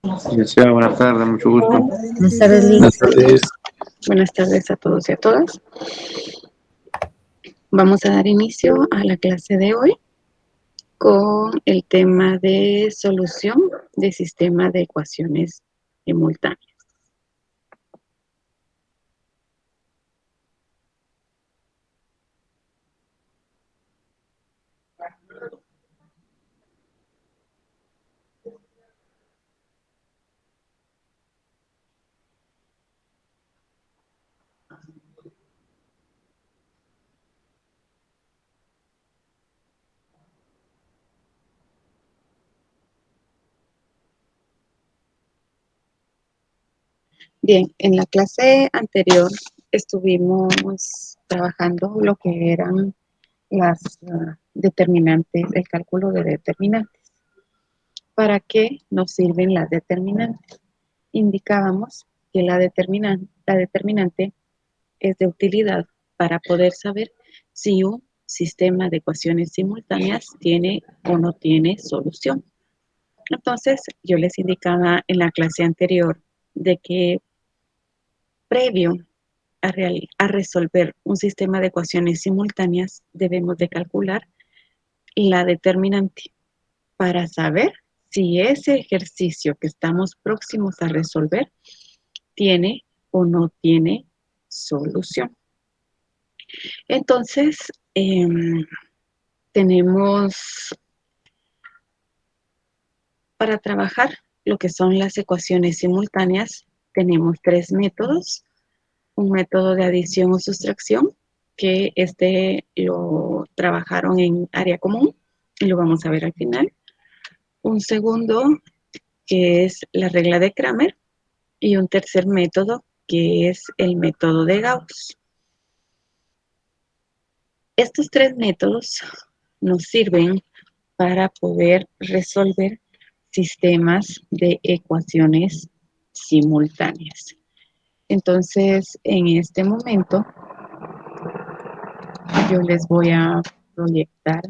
Licenciada, buenas tardes, mucho gusto. Buenas tardes, Buenas Liz. tardes. Buenas tardes a todos y a todas. Vamos a dar inicio a la clase de hoy con el tema de solución de sistema de ecuaciones simultáneas. Bien, en la clase anterior estuvimos trabajando lo que eran las determinantes, el cálculo de determinantes. ¿Para qué nos sirven las determinantes? Indicábamos que la determinante es de utilidad para poder saber si un sistema de ecuaciones simultáneas tiene o no tiene solución. Entonces, yo les indicaba en la clase anterior de que previo a resolver un sistema de ecuaciones simultáneas, debemos de calcular la determinante para saber si ese ejercicio que estamos próximos a resolver tiene o no tiene solución. Entonces, tenemos para trabajar lo que son las ecuaciones simultáneas, tenemos tres métodos. Un método de adición o sustracción, que lo trabajaron en área común y lo vamos a ver al final. Un segundo, que es la regla de Kramer, y un tercer método, que es el método de Gauss. Estos tres métodos nos sirven para poder resolver sistemas de ecuaciones simultáneas. Entonces, en este momento, yo les voy a proyectar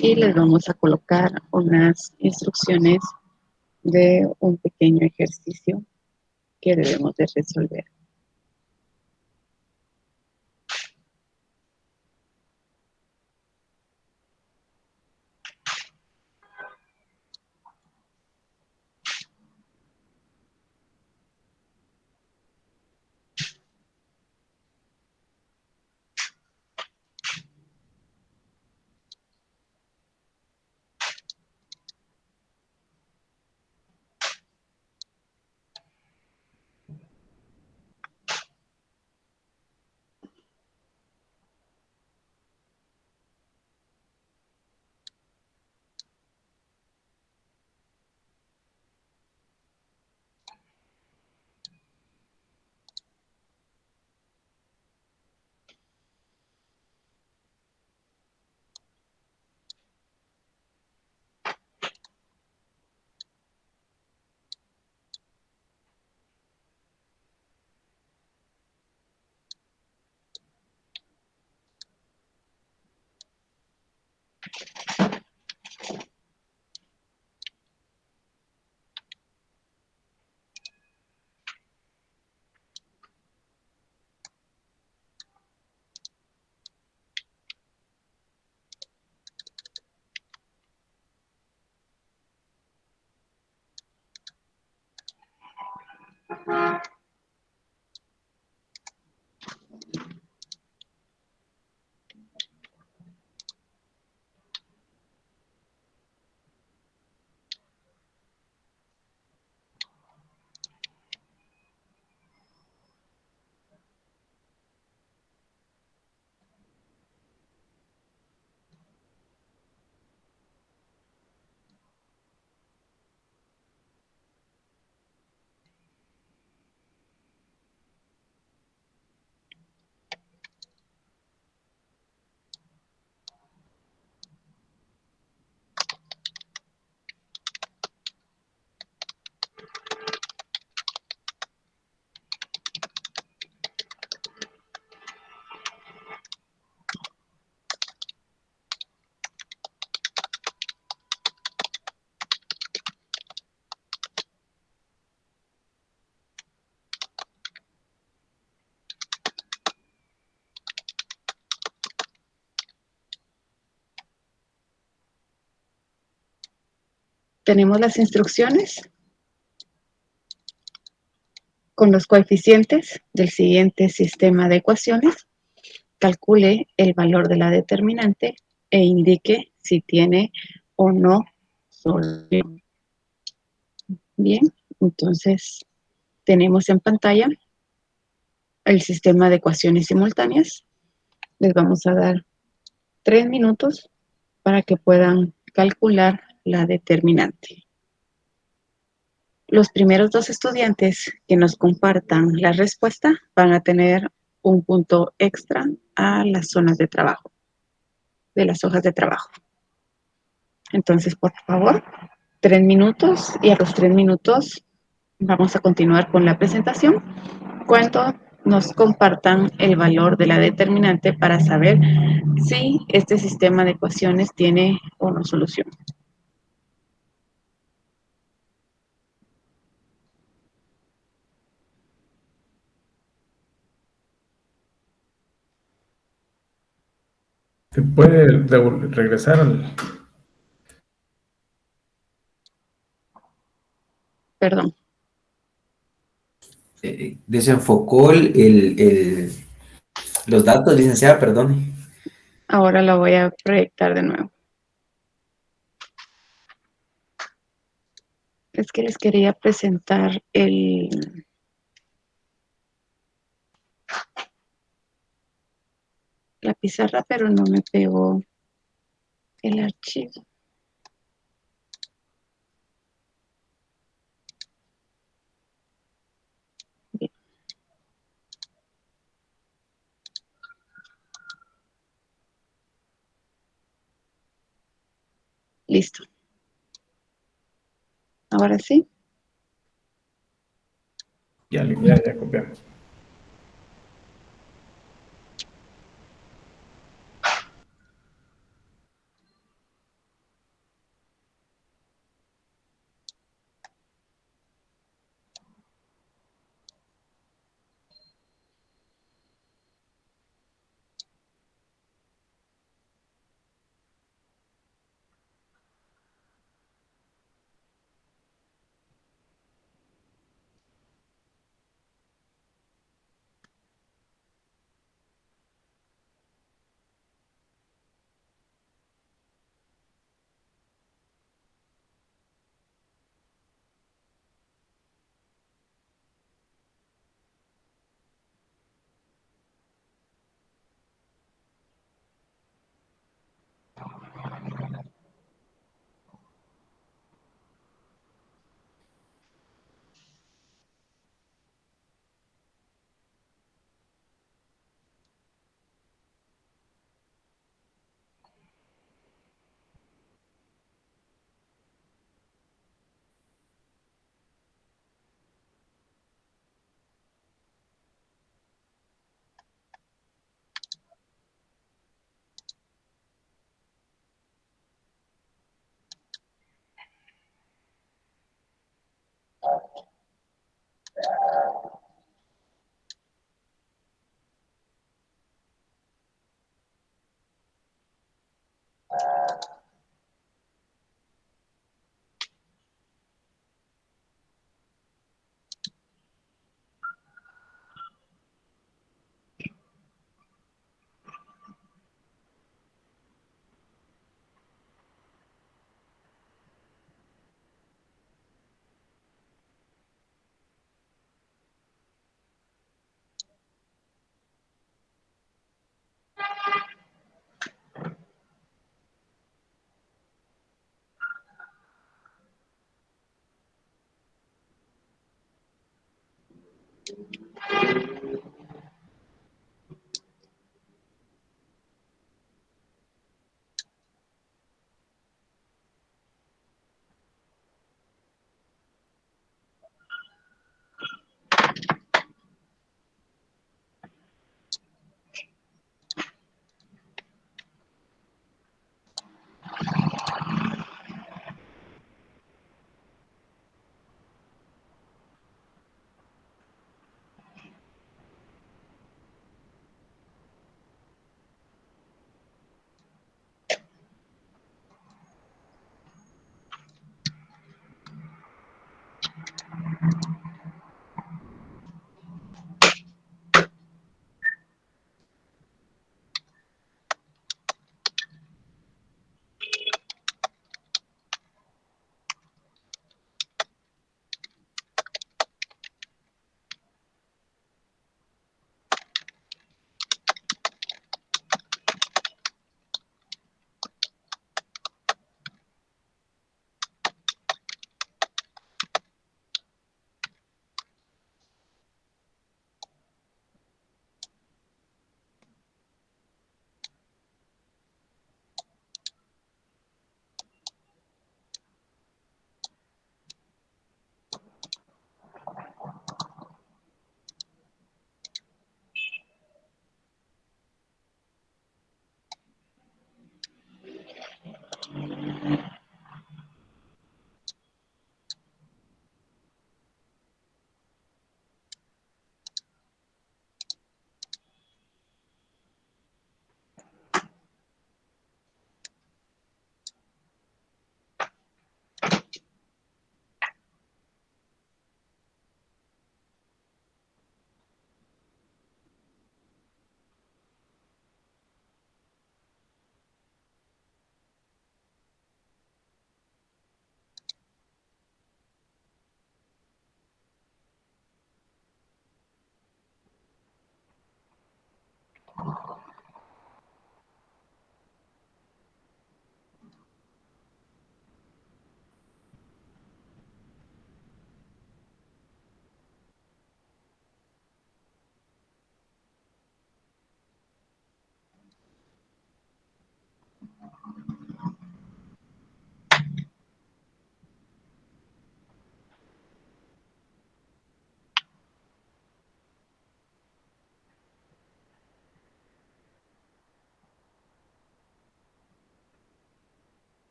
y les vamos a colocar unas instrucciones de un pequeño ejercicio que debemos de resolver. Tenemos las instrucciones con los coeficientes del siguiente sistema de ecuaciones. Calcule el valor de la determinante e indique si tiene o no solución. Bien, entonces tenemos en pantalla el sistema de ecuaciones simultáneas. Les vamos a dar 3 minutos para que puedan calcular la determinante. Los primeros 2 estudiantes que nos compartan la respuesta van a tener un punto extra a las zonas de trabajo, de las hojas de trabajo. Entonces, por favor, 3 minutos y a los 3 minutos vamos a continuar con la presentación cuando nos compartan el valor de la determinante para saber si este sistema de ecuaciones tiene o no solución. ¿Se puede regresar al... Perdón. Desenfocó los datos, licenciada, perdón. Ahora la voy a proyectar de nuevo. Es que les quería presentar la pizarra, pero no me pegó el archivo. Bien. Listo. Ahora sí. Ya copiamos.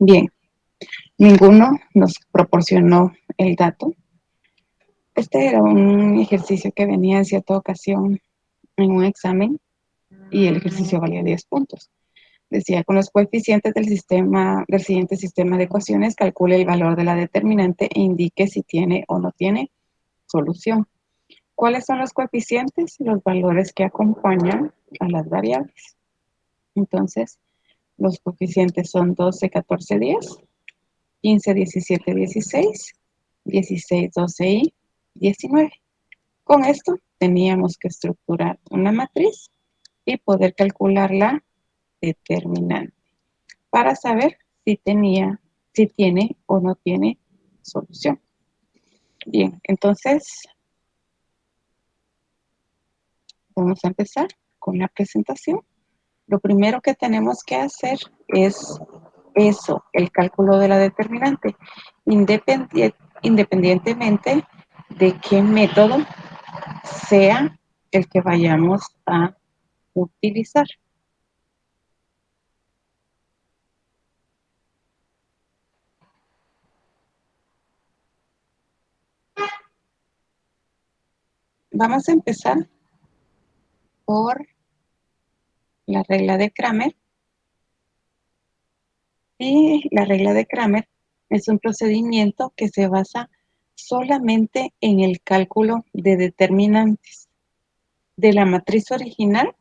Bien, ninguno nos proporcionó el dato. Este era un ejercicio que venía en cierta ocasión en un examen y el ejercicio valía 10 puntos. Decía, con los coeficientes del siguiente sistema de ecuaciones, calcule el valor de la determinante e indique si tiene o no tiene solución. ¿Cuáles son los coeficientes? Los valores que acompañan a las variables. Entonces, los coeficientes son 12, 14, 10, 15, 17, 16, 16, 12 y 19. Con esto teníamos que estructurar una matriz y poder calcular la determinante para saber si tiene o no tiene solución. Bien, entonces vamos a empezar con la presentación. Lo primero que tenemos que hacer es eso, el cálculo de la determinante, independientemente de qué método sea el que vayamos a utilizar. Vamos a empezar por la regla de Kramer. Y la regla de Kramer es un procedimiento que se basa solamente en el cálculo de determinantes de la matriz original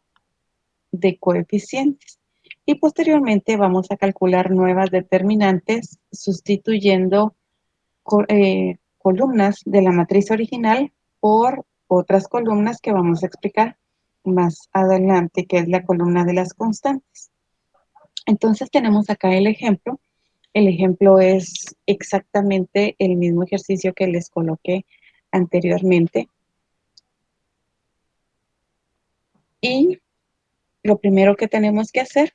de coeficientes. Y posteriormente vamos a calcular nuevas determinantes sustituyendo columnas de la matriz original por otras columnas que vamos a explicar más adelante, que es la columna de las constantes. Entonces tenemos acá el ejemplo. El ejemplo es exactamente el mismo ejercicio que les coloqué anteriormente. Y lo primero que tenemos que hacer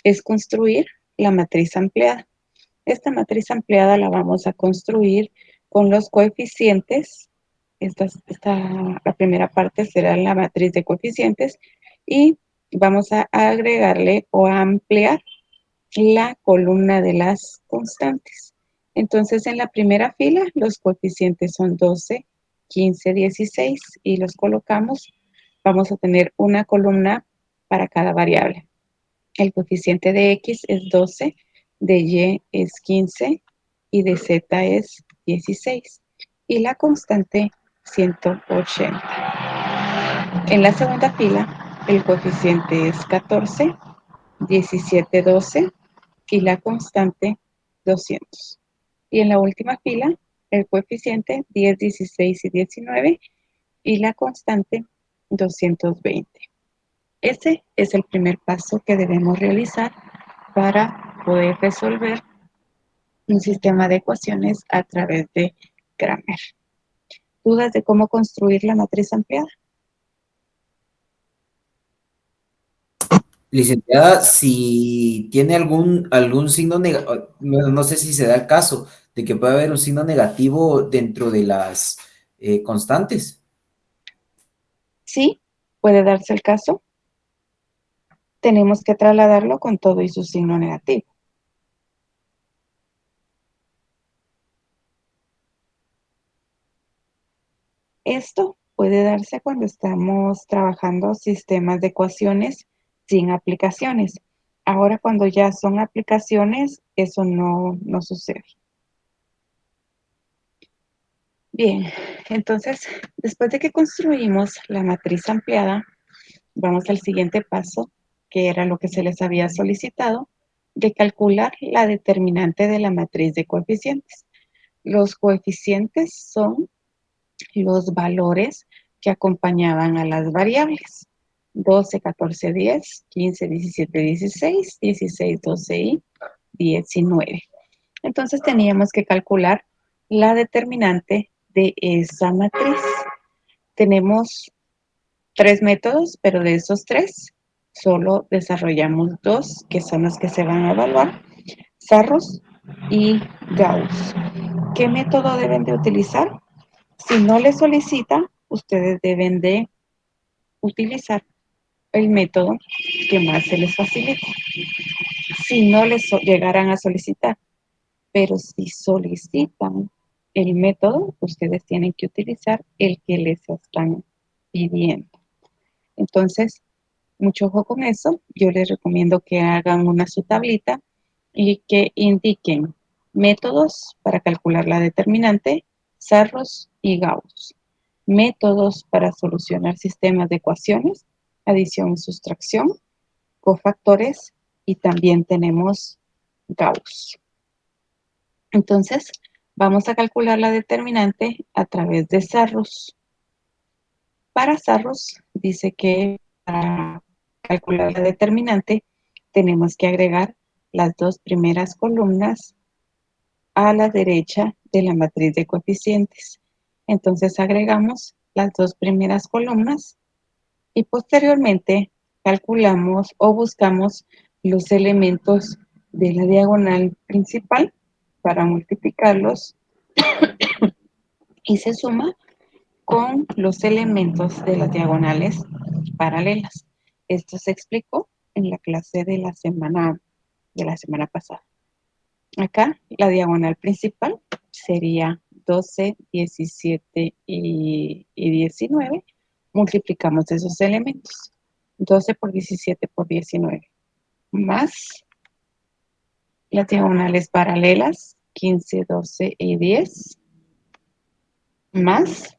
es construir la matriz ampliada. Esta matriz ampliada la vamos a construir con los coeficientes. La primera parte será la matriz de coeficientes y vamos a agregarle o a ampliar la columna de las constantes. Entonces, en la primera fila, los coeficientes son 12, 15, 16 y los colocamos. Vamos a tener una columna para cada variable. El coeficiente de X es 12, de Y es 15 y de Z es 16. Y la constante 180. En la segunda fila, el coeficiente es 14, 17, 12 y la constante 200. Y en la última fila, el coeficiente 10, 16 y 19 y la constante 220. Ese es el primer paso que debemos realizar para poder resolver un sistema de ecuaciones a través de Kramer. ¿Dudas de cómo construir la matriz ampliada? Licenciada, si tiene algún signo negativo, no sé si se da el caso de que puede haber un signo negativo dentro de las constantes. Sí, puede darse el caso. Tenemos que trasladarlo con todo y su signo negativo. Esto puede darse cuando estamos trabajando sistemas de ecuaciones sin aplicaciones. Ahora, cuando ya son aplicaciones, eso no sucede. Bien, entonces, después de que construimos la matriz ampliada, vamos al siguiente paso, que era lo que se les había solicitado, de calcular la determinante de la matriz de coeficientes. Los coeficientes son los valores que acompañaban a las variables. 12, 14, 10, 15, 17, 16, 16, 12 y 19. Entonces teníamos que calcular la determinante de esa matriz. Tenemos 3 métodos, pero de esos 3 solo desarrollamos 2, que son los que se van a evaluar. Sarrus y Gauss. ¿Qué método deben de utilizar? Si no les solicita, ustedes deben de utilizar el método que más se les facilite. Si no les llegaran a solicitar, pero si solicitan el método, ustedes tienen que utilizar el que les están pidiendo. Entonces, mucho ojo con eso. Yo les recomiendo que hagan su tablita y que indiquen métodos para calcular la determinante, Sarros y Gauss. Métodos para solucionar sistemas de ecuaciones, adición y sustracción, cofactores y también tenemos Gauss. Entonces, vamos a calcular la determinante a través de Sarros. Para Sarros, dice que para calcular la determinante tenemos que agregar las dos primeras columnas a la derecha de la matriz de coeficientes. Entonces agregamos las dos primeras columnas y posteriormente calculamos o buscamos los elementos de la diagonal principal para multiplicarlos y se suma con los elementos de las diagonales paralelas. Esto se explicó en la clase de la semana pasada. Acá la diagonal principal sería 12, 17 y 19. Multiplicamos esos elementos. 12 por 17 por 19. Más las diagonales paralelas, 15, 12 y 10. Más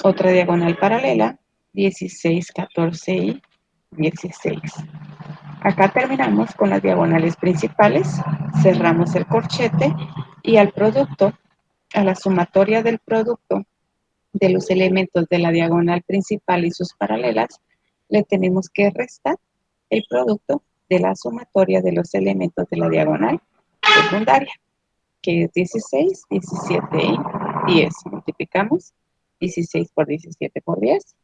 otra diagonal paralela, 16, 14 y 16. Acá terminamos con las diagonales principales, cerramos el corchete y al producto, a la sumatoria del producto de los elementos de la diagonal principal y sus paralelas, le tenemos que restar el producto de la sumatoria de los elementos de la diagonal secundaria, que es 16, 17 y 10. Multiplicamos 16 por 17 por 10,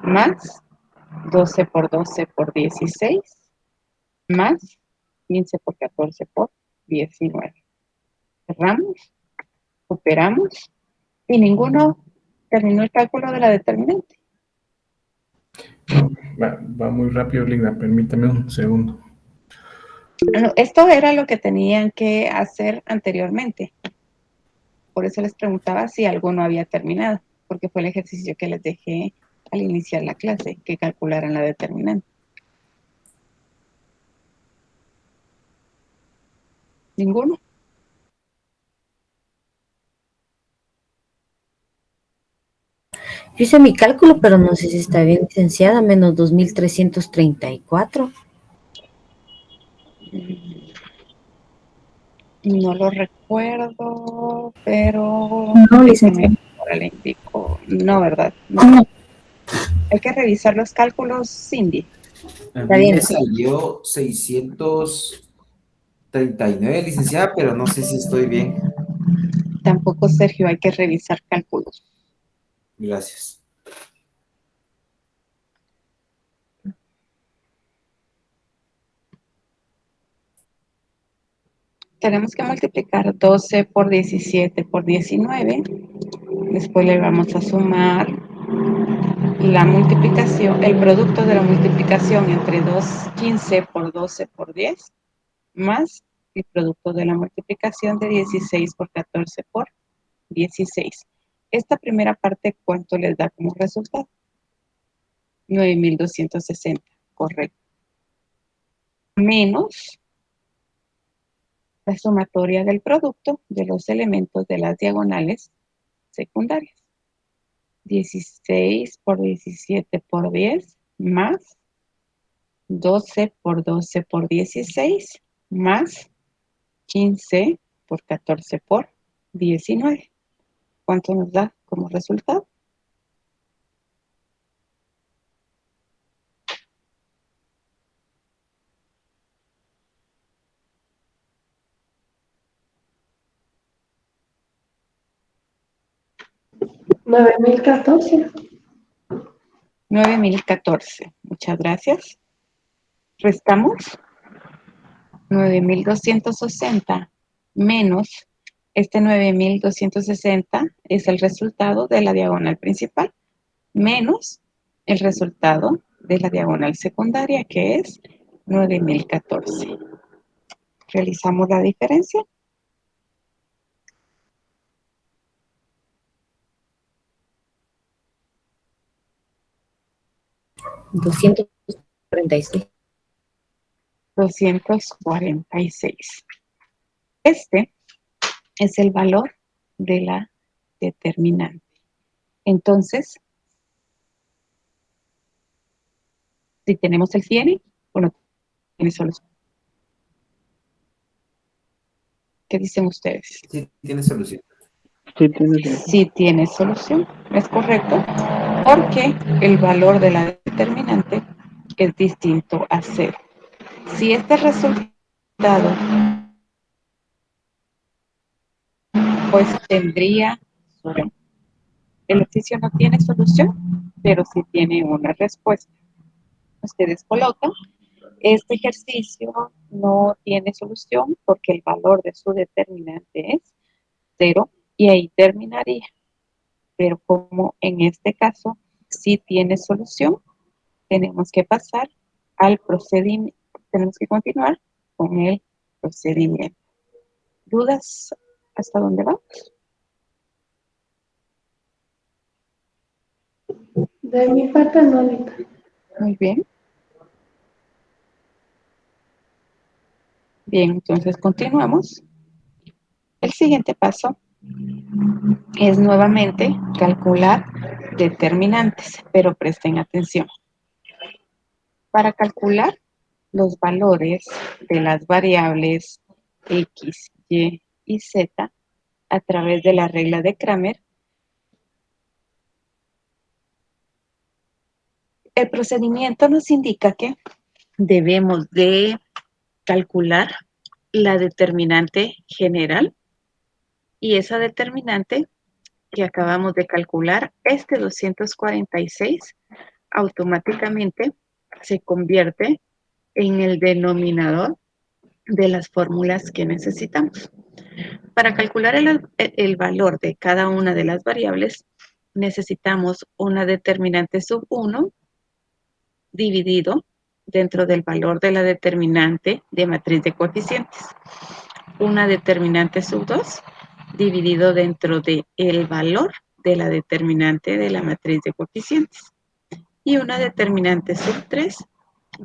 más 12 por 12 por 16, más 15 por 14 por 19. Cerramos, operamos y ninguno terminó el cálculo de la determinante. No, va muy rápido, Lina. Permítame un segundo. Esto era lo que tenían que hacer anteriormente. Por eso les preguntaba si alguno había terminado, porque fue el ejercicio que les dejé al iniciar la clase, que calcularan la determinante. ¿Ninguno? Yo hice mi cálculo, pero no sé si está bien, licenciada, menos 2334. No lo recuerdo, pero... No, licenciada. Ahora le indico. No, ¿verdad? No. Hay que revisar los cálculos, Cindy. A Está mí bien. me salió 639, licenciada, pero no sé si estoy bien. Tampoco, Sergio, hay que revisar cálculos. Gracias. Tenemos que multiplicar 12 por 17 por 19. Después le vamos a sumar la multiplicación, el producto de la multiplicación entre 15 por 12 por 10, más el producto de la multiplicación de 16 por 14 por 16. Esta primera parte, ¿cuánto les da como resultado? 9,260, correcto. Menos la sumatoria del producto de los elementos de las diagonales secundarias. 16 por 17 por 10 más 12 por 12 por 16 más 15 por 14 por 19. ¿Cuánto nos da como resultado? $9,014. 9,014. Muchas gracias. Restamos 9,260 menos este 9.260 es el resultado de la diagonal principal, menos el resultado de la diagonal secundaria, que es 9.014. Realizamos la diferencia. $246. 246. Este es el valor de la determinante. Entonces, si tenemos el tiene o no tiene solución. ¿Qué dicen ustedes? Sí, tiene solución. Sí, tienes Sí tiene solución, es correcto, porque el valor de la determinante es distinto a 0. Si este resultado, pues tendría solución. El ejercicio no tiene solución, pero sí tiene una respuesta. Ustedes colocan, este ejercicio no tiene solución porque el valor de su determinante es 0 y ahí terminaría. Pero como en este caso sí tiene solución, tenemos que pasar al procedimiento, tenemos que continuar con el procedimiento. ¿Dudas hasta dónde va? De mi parte no, ahorita. Muy bien. Bien, entonces continuamos. El siguiente paso es nuevamente calcular determinantes, pero presten atención. Para calcular los valores de las variables X, Y y Z a través de la regla de Kramer, el procedimiento nos indica que debemos de calcular la determinante general y esa determinante que acabamos de calcular, este 246, automáticamente se convierte en el denominador de las fórmulas que necesitamos. Para calcular el valor de cada una de las variables, necesitamos una determinante sub 1 dividido dentro del valor de la determinante de matriz de coeficientes. Una determinante sub 2 dividido dentro del valor de la determinante de la matriz de coeficientes. Y una determinante sub 3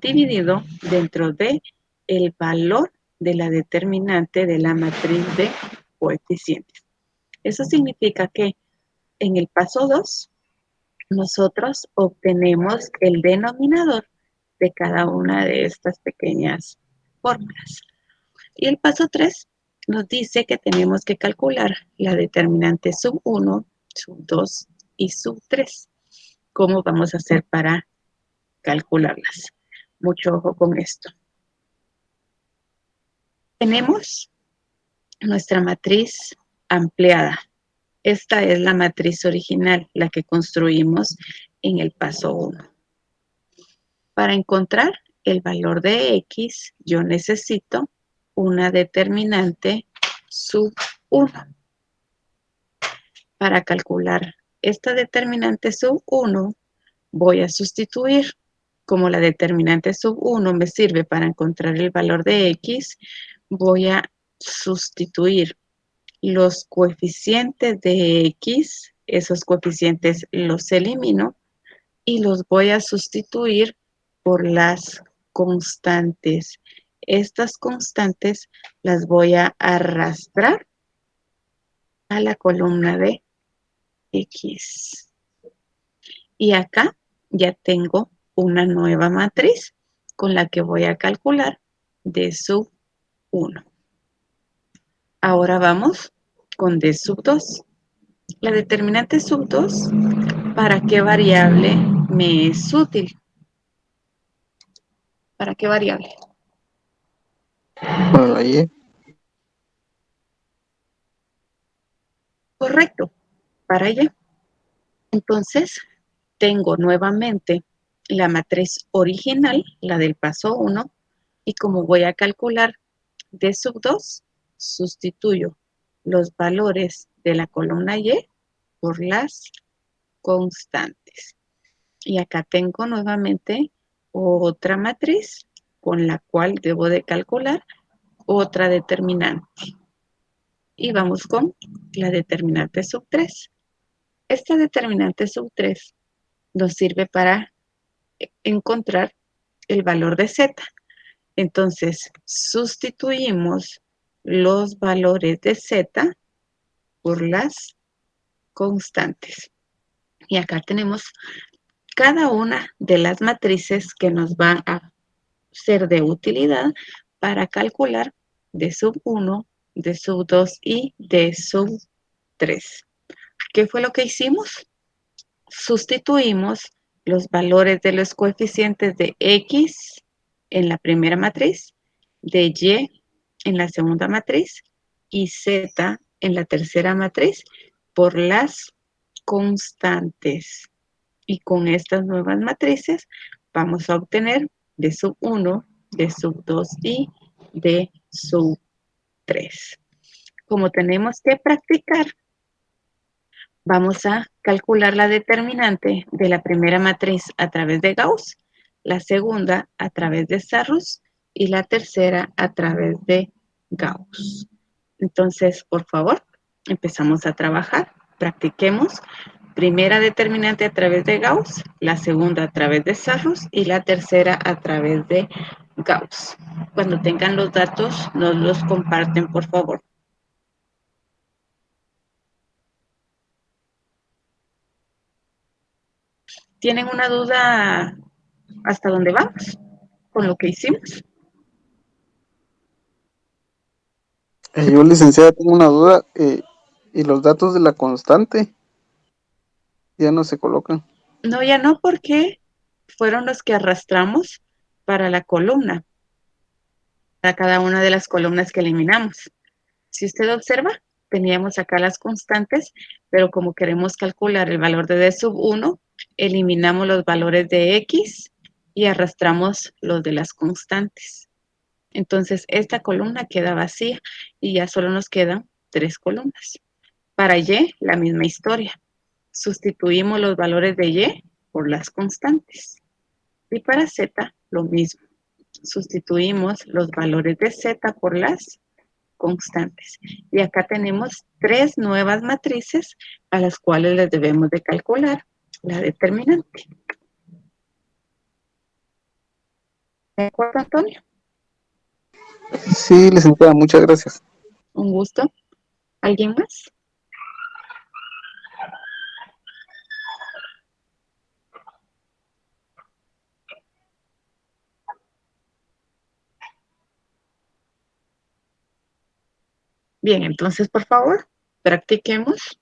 dividido dentro de el valor de la determinante de la matriz de coeficientes. Eso significa que en el paso 2 nosotros obtenemos el denominador de cada una de estas pequeñas fórmulas. Y el paso 3 nos dice que tenemos que calcular la determinante sub 1, sub 2 y sub 3. ¿Cómo vamos a hacer para calcularlas? Mucho ojo con esto. Tenemos nuestra matriz ampliada. Esta es la matriz original, la que construimos en el paso 1. Para encontrar el valor de X, yo necesito una determinante sub 1. Para calcular esta determinante sub 1, voy a sustituir. Como la determinante sub 1 me sirve para encontrar el valor de X, voy a sustituir los coeficientes de X, esos coeficientes los elimino y los voy a sustituir por las constantes. Estas constantes las voy a arrastrar a la columna de X. Y acá ya tengo una nueva matriz con la que voy a calcular D sub 1. Ahora vamos con D sub 2. La determinante sub 2, ¿para qué variable me es útil? ¿Para qué variable? para la Y. Correcto, para Y. Entonces, tengo nuevamente la matriz original, la del paso 1, y como voy a calcular D sub 2, sustituyo los valores de la columna Y por las constantes. Y acá tengo nuevamente otra matriz con la cual debo de calcular otra determinante. Y vamos con la determinante sub 3. Esta determinante sub 3 nos sirve para encontrar el valor de z. Entonces, sustituimos los valores de z por las constantes. Y acá tenemos cada una de las matrices que nos van a ser de utilidad para calcular de sub 1, de sub 2 y de sub 3. ¿Qué fue lo que hicimos? Sustituimos los valores de los coeficientes de x en la primera matriz, de y en la segunda matriz y z en la tercera matriz por las constantes. Y con estas nuevas matrices vamos a obtener de sub 1, de sub 2 y de sub 3. Como tenemos que practicar, vamos a calcular la determinante de la primera matriz a través de Gauss, la segunda a través de Sarrus y la tercera a través de Gauss. Entonces, por favor, empezamos a trabajar. Practiquemos. Primera determinante a través de Gauss, la segunda a través de Sarrus y la tercera a través de Gauss. Cuando tengan los datos, nos los comparten, por favor. ¿Tienen una duda hasta dónde vamos con lo que hicimos? Yo, licenciada, tengo una duda. ¿Y los datos de la constante ya no se colocan? No, ya no, porque fueron los que arrastramos para la columna, para cada una de las columnas que eliminamos. Si usted observa, teníamos acá las constantes, pero como queremos calcular el valor de D sub 1, eliminamos los valores de X y arrastramos los de las constantes. Entonces, esta columna queda vacía y ya solo nos quedan 3 columnas. Para Y, la misma historia. Sustituimos los valores de Y por las constantes. Y para Z, lo mismo. Sustituimos los valores de Z por las constantes. Y acá tenemos 3 nuevas matrices a las cuales les debemos de calcular la determinante. ¿De acuerdo, Antonio? Sí, licenciada, muchas gracias. Un gusto. ¿Alguien más? Bien, entonces, por favor, practiquemos.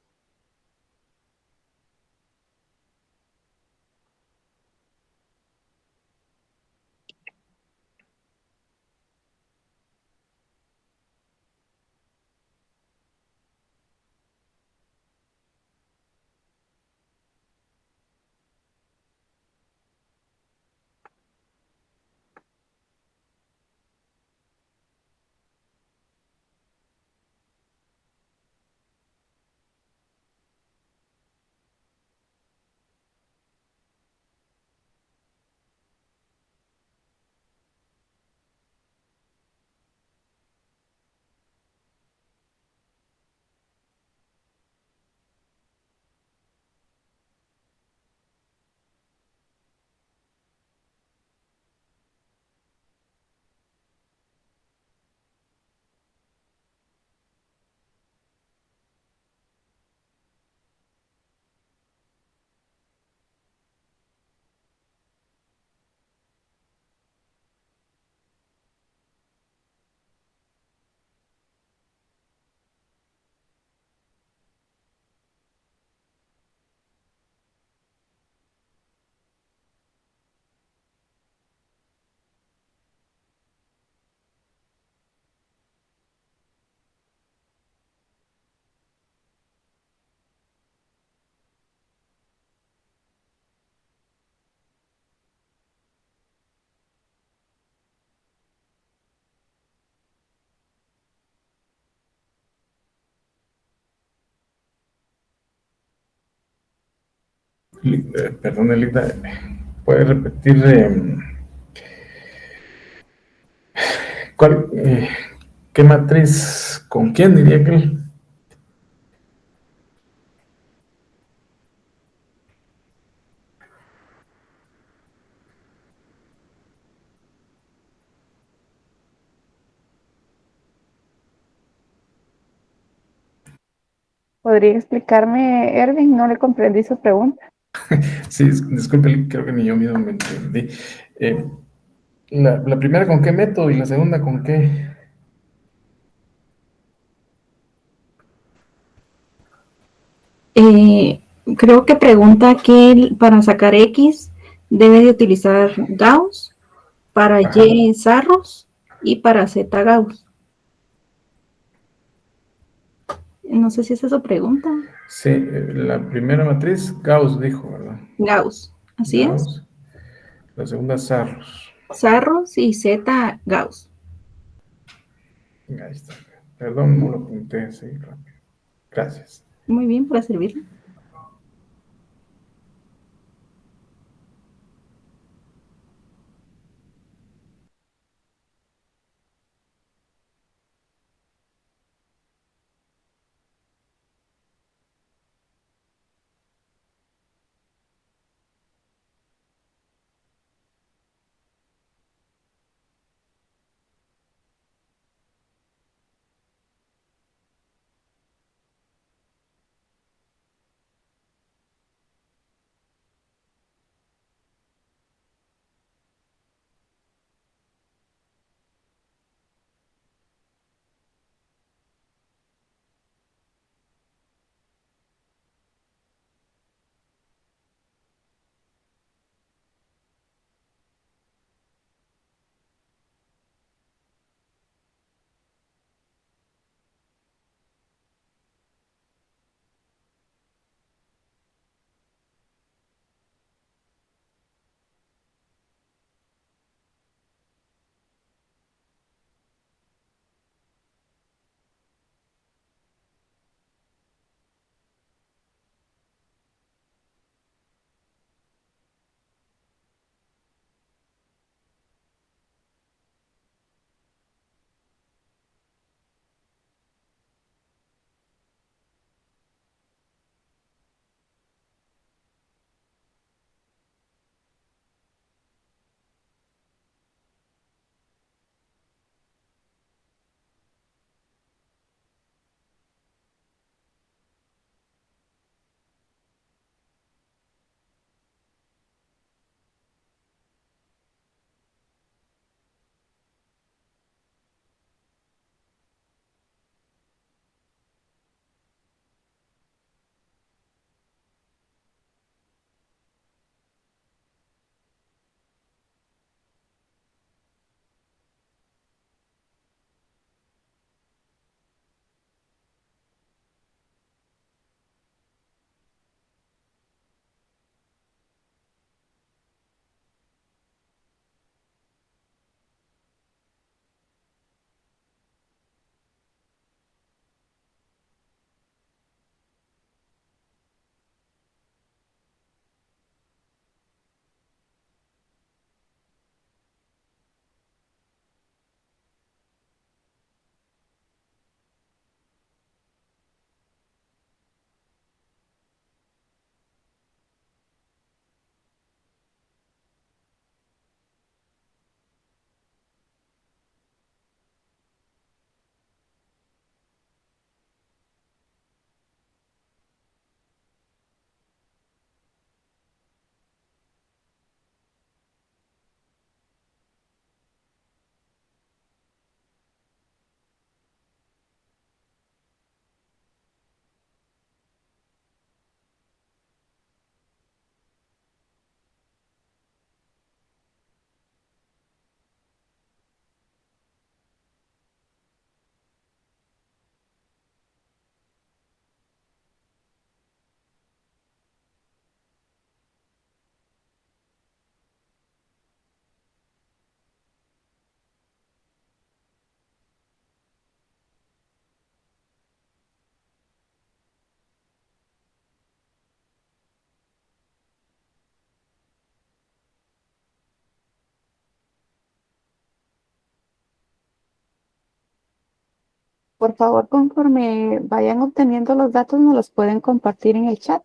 Perdón, Elida, ¿puede repetir cuál, qué matriz, con quién diría que él? ¿Podría explicarme, Erwin? No le comprendí su pregunta. Sí, disculpe, creo que ni yo mismo me entendí. Eh, la primera con qué método y la segunda con qué. Eh, Creo que pregunta que para sacar X debe de utilizar Gauss, para Ajá. Y Sarros y para Z Gauss. No sé si esa es su pregunta. Sí, la primera matriz, Gauss dijo, ¿verdad? Gauss, así es. Gauss. La segunda, Sarros. Sarros y Z Gauss. Ahí está. Perdón, no lo apunté así rápido. Gracias. Muy bien, para servirle. Por favor, conforme vayan obteniendo los datos, nos los pueden compartir en el chat.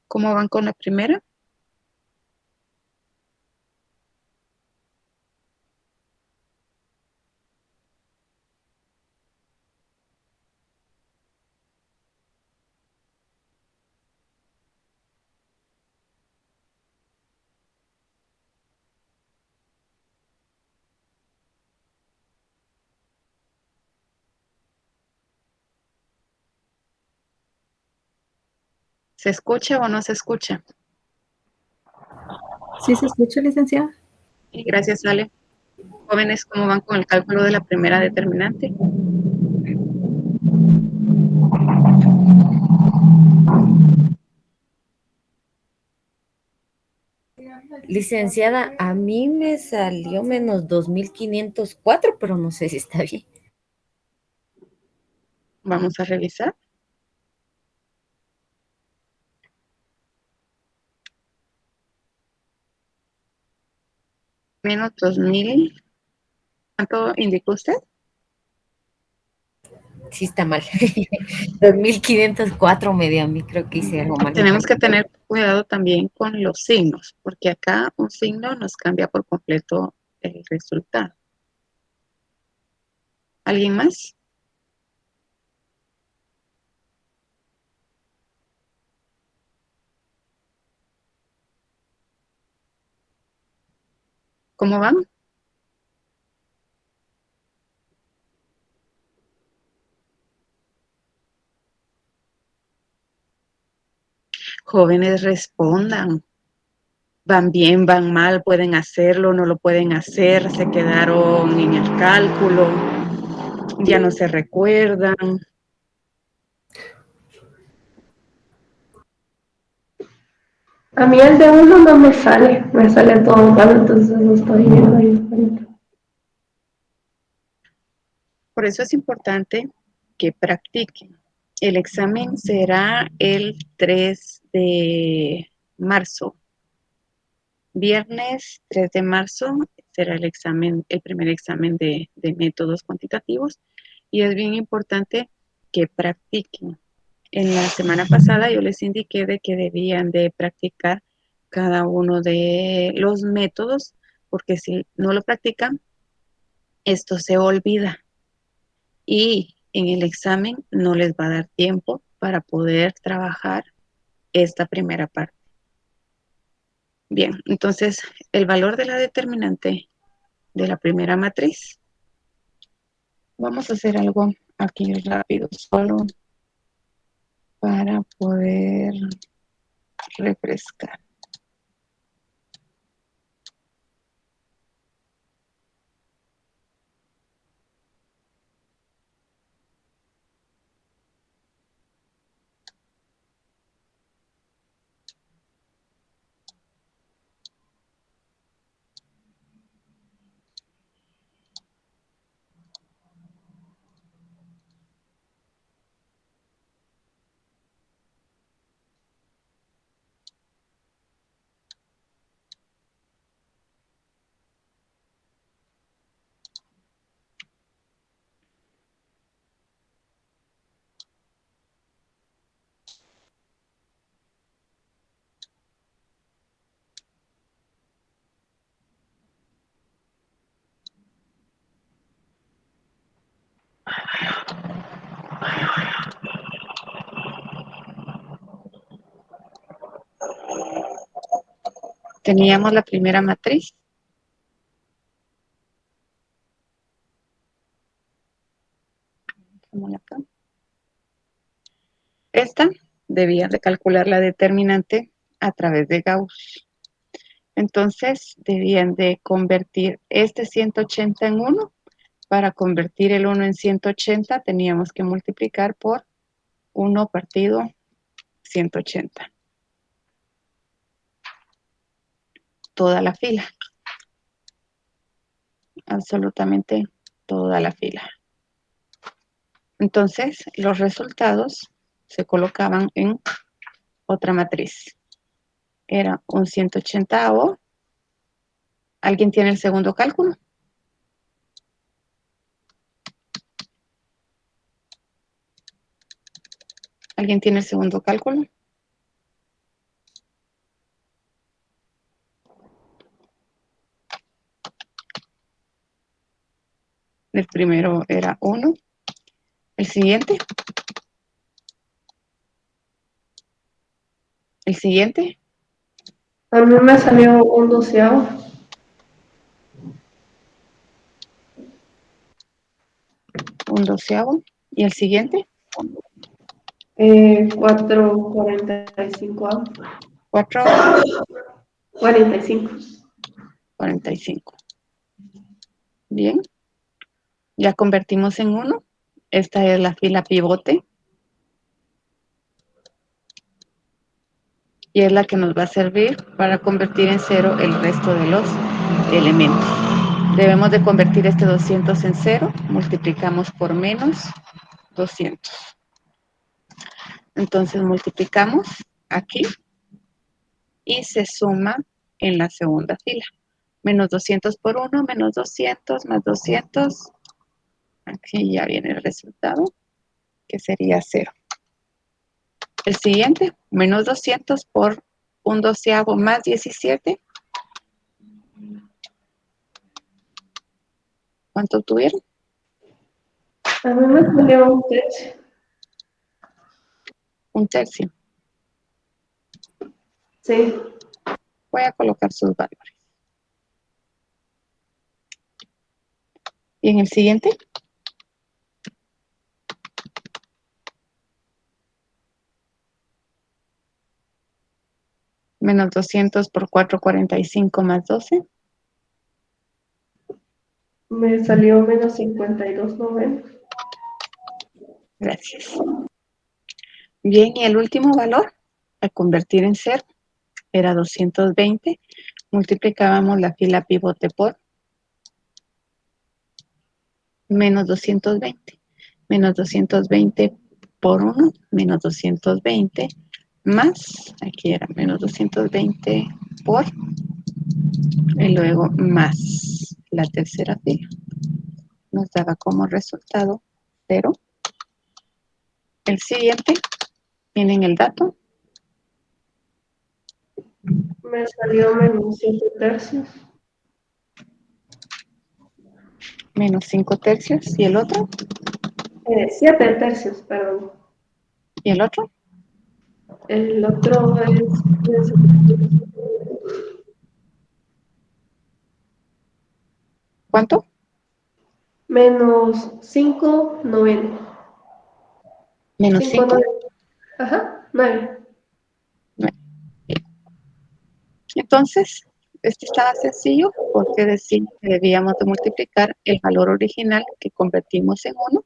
¿Cómo van con la primera? ¿Se escucha o no se escucha? ¿Sí se escucha, licenciada? Gracias, Ale. Jóvenes, ¿cómo van con el cálculo de la primera determinante? Licenciada, a mí me salió menos 2504, pero no sé si está bien. Vamos a revisar. Menos 2000. ¿Cuánto indicó usted? Sí está mal. 2504 me dio a mí, creo que hice algo mal. Tenemos que tener cuidado también con los signos, porque acá un signo nos cambia por completo el resultado. ¿Alguien más? ¿Cómo van? Jóvenes, respondan. ¿Van bien, van mal? ¿Pueden hacerlo, no lo pueden hacer? ¿Se quedaron en el cálculo? ¿Ya no se recuerdan? A mí el de uno no me sale todo mal, entonces no estoy viendo ahí ahorita. Por eso es importante que practiquen. El examen será el 3 de marzo. Viernes 3 de marzo será el primer examen de métodos cuantitativos y es bien importante que practiquen. En la semana pasada yo les indiqué de que debían de practicar cada uno de los métodos, porque si no lo practican, esto se olvida y en el examen no les va a dar tiempo para poder trabajar esta primera parte. Bien, entonces el valor de la determinante de la primera matriz. Vamos a hacer algo aquí rápido, solo para poder refrescar. Teníamos la primera matriz. Acá. Esta debía de calcular la determinante a través de Gauss. Entonces debían de convertir este 180 en 1. Para convertir el 1 en 180 teníamos que multiplicar por 1 partido 180. Toda la fila. Absolutamente toda la fila. Entonces, los resultados se colocaban en otra matriz. Era un 180avo. ¿Alguien tiene el segundo cálculo? ¿Alguien tiene el segundo cálculo? El primero era 1. El siguiente. El siguiente. A mí me salió un 12avo. Un 12avo. ¿Y el siguiente? 4,45. 45. 45. Bien. Ya convertimos en 1. Esta es la fila pivote. Y es la que nos va a servir para convertir en 0 el resto de los elementos. Debemos de convertir este 200 en 0. Multiplicamos por menos 200. Entonces multiplicamos aquí y se suma en la segunda fila. Menos 200 por 1, menos 200, más 200. Aquí ya viene el resultado, que sería 0. El siguiente, menos 200 por un doceavo más 17. ¿Cuánto obtuvieron? A mí me salió un tercio. Un tercio. Sí. Voy a colocar sus valores. ¿Y en el siguiente? Menos 200 por 4,45 más 12. Me salió menos 52,90. Gracias. Bien, y el último valor, al convertir en 0, era 220. Multiplicábamos la fila pivote por menos 220. Menos 220 por 1, menos 220 más, aquí era menos 220 por, y luego más la tercera fila. Nos daba como resultado 0. El siguiente, tienen el dato, Me salió menos 7 tercios. menos 5 tercios, y el otro, 7 tercios, perdón. y el otro, El otro es ¿cuánto? menos 5 noveno. Menos 5 5. noveno. Ajá, 9. Entonces, este estaba sencillo porque decía que debíamos de multiplicar el valor original que convertimos en 1,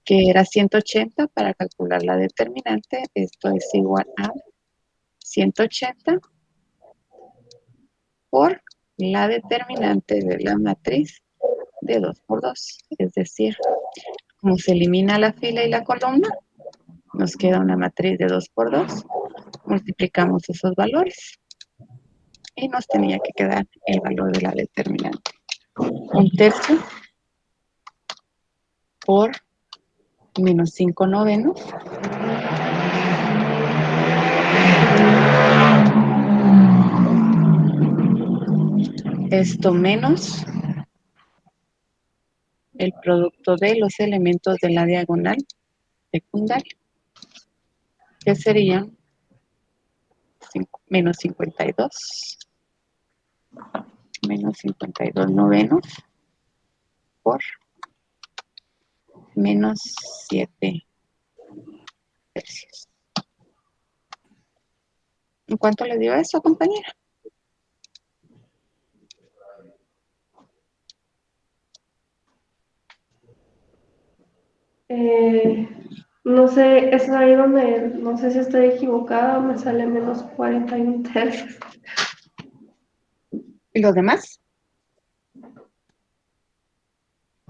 que era 180 para calcular la determinante. Esto es igual a 180 por la determinante de la matriz de 2 por 2. Es decir, como se elimina la fila y la columna, nos queda una matriz de 2 por 2. Multiplicamos esos valores y nos tenía que quedar el valor de la determinante. 1/3 por menos 5 novenos esto menos el producto de los elementos de la diagonal secundaria, que serían menos 52 novenos por menos 7 tercios. ¿En cuánto le dio eso, compañera? No sé, es ahí donde, no sé si estoy equivocada, me sale menos 41 tercios. ¿Y los demás?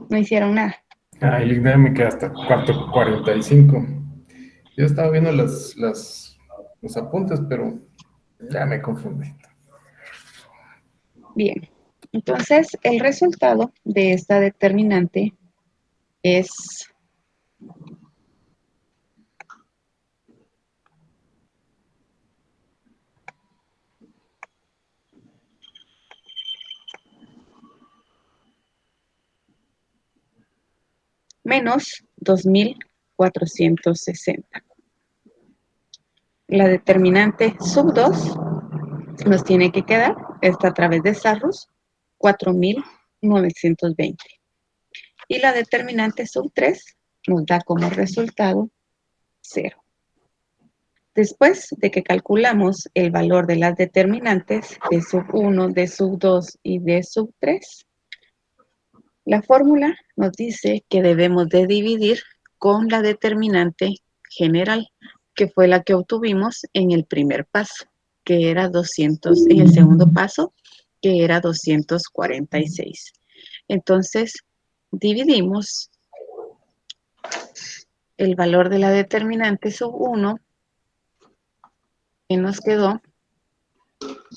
No hicieron nada. Ah, el IGNAE me queda hasta 4:45. Yo estaba viendo los apuntes, pero ya me confundí. Bien, entonces el resultado de esta determinante es menos 2460. La determinante sub 2 nos tiene que quedar, está a través de Sarrus, 4920. Y la determinante sub 3 nos da como resultado 0. Después de que calculamos el valor de las determinantes de sub 1, de sub 2 y de sub 3, la fórmula nos dice que debemos de dividir con la determinante general, que fue la que obtuvimos en el primer paso, que era 200, en el segundo paso, que era 246. Entonces, dividimos el valor de la determinante sub 1, que nos quedó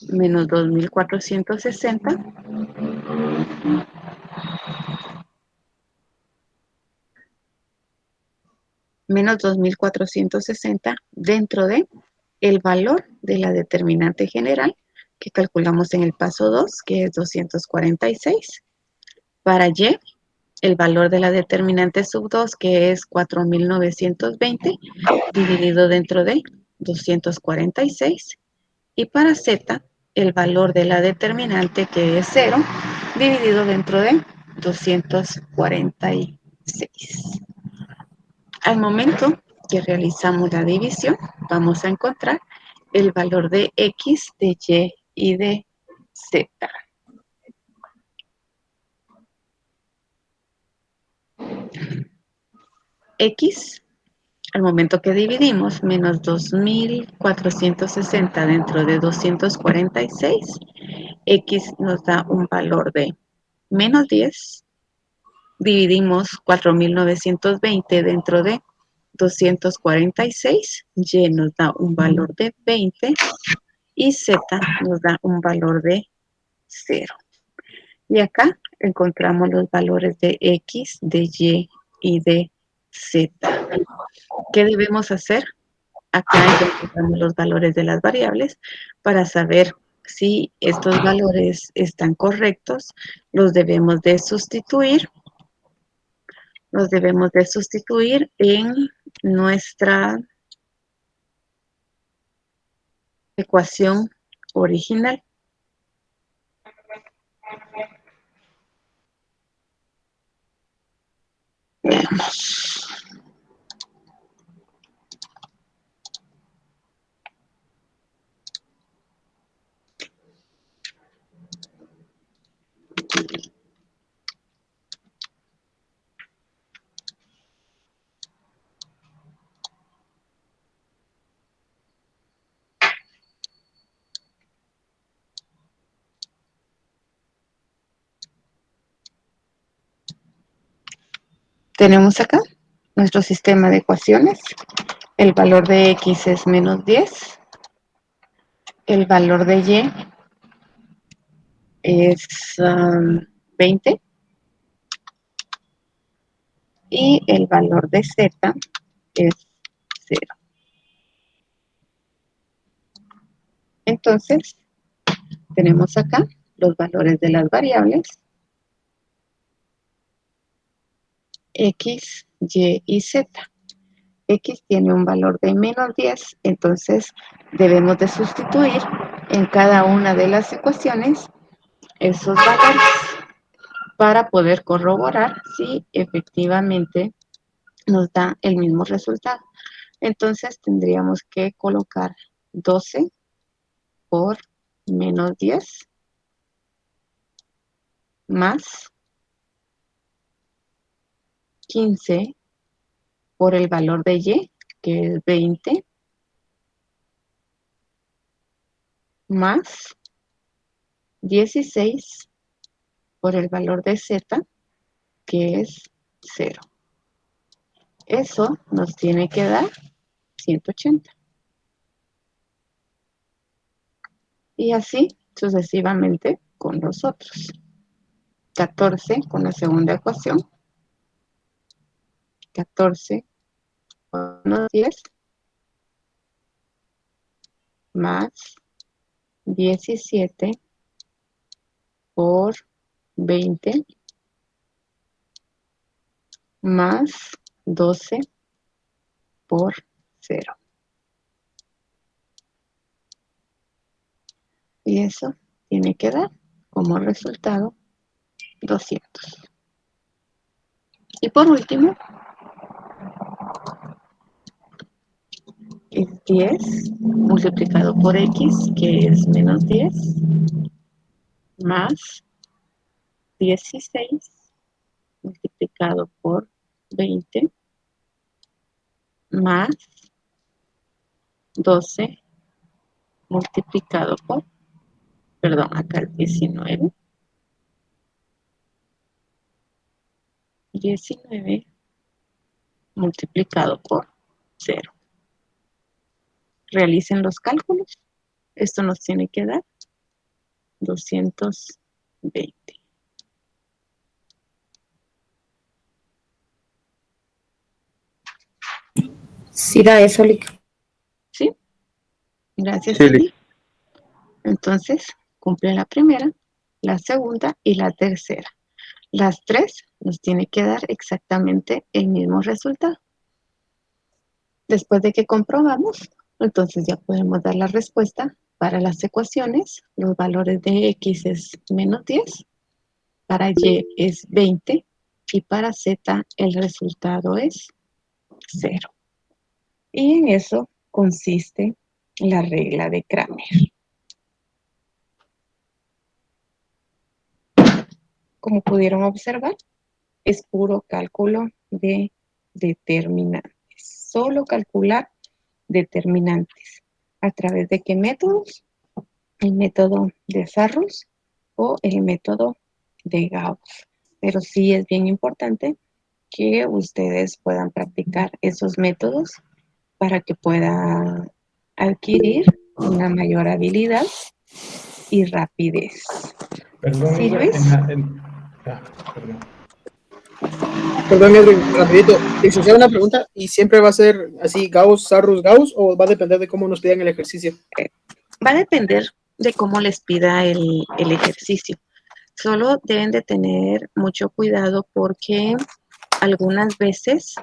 menos 2460, menos 2460 dentro de el valor de la determinante general que calculamos en el paso 2, que es 246. Para Y, el valor de la determinante sub 2, que es 4920, dividido dentro de 246. Y para Z, el valor de la determinante, que es 0, dividido dentro de 246. Al momento que realizamos la división, vamos a encontrar el valor de X, de Y y de Z. X, al momento que dividimos, menos 2460 dentro de 246, X nos da un valor de menos 10. Dividimos 4920 dentro de 246, y nos da un valor de 20 y z nos da un valor de 0. Y acá encontramos los valores de x, de y y de z. ¿Qué debemos hacer? Acá encontramos los valores de las variables para saber si estos valores están correctos. Los debemos de sustituir. Los debemos de sustituir en nuestra ecuación original. Veamos. Tenemos acá nuestro sistema de ecuaciones. El valor de x es menos 10. El valor de y es 20. Y el valor de z es 0. Entonces, tenemos acá los valores de las variables x, y y z. X tiene un valor de menos 10, entonces debemos de sustituir en cada una de las ecuaciones esos valores para poder corroborar si efectivamente nos da el mismo resultado. Entonces tendríamos que colocar 12 por menos 10 más 15 por el valor de y, que es 20, más 16 por el valor de z, que es 0. Eso nos tiene que dar 180. Y así sucesivamente con los otros. 14 con la segunda ecuación. 14 menos 10 más 17 por 20 más 12 por 0. Y eso tiene que dar como resultado 200. Y por último, es 10 multiplicado por x, que es menos 10, más 16 multiplicado por 20, más 12 multiplicado por, perdón, acá es 19. 19 multiplicado por 0. Realicen los cálculos. Esto nos tiene que dar 220. Sí da eso, Lick. ¿Sí? Gracias, Sí, Eli. Entonces, cumple la primera, la segunda y la tercera. Las tres nos tiene que dar exactamente el mismo resultado. Después de que comprobamos, entonces ya podemos dar la respuesta para las ecuaciones. Los valores de x es menos 10, para y es 20 y para z el resultado es 0. Y en eso consiste la regla de Kramer. Como pudieron observar, es puro cálculo de determinantes. Solo calcular determinantes. ¿A través de qué métodos? El método de Sarrus o el método de Gauss. Pero sí es bien importante que ustedes puedan practicar esos métodos para que puedan adquirir una mayor habilidad y rapidez. Perdón, ¿Sí, Hilda, Luis? perdón. Perdón, Edwin, rapidito. Licenciado, una pregunta. ¿Y siempre va a ser así Gauss, Sarrus, Gauss o va a depender de cómo nos pidan el ejercicio? Va a depender de cómo les pida el ejercicio. Solo deben de tener mucho cuidado porque algunas veces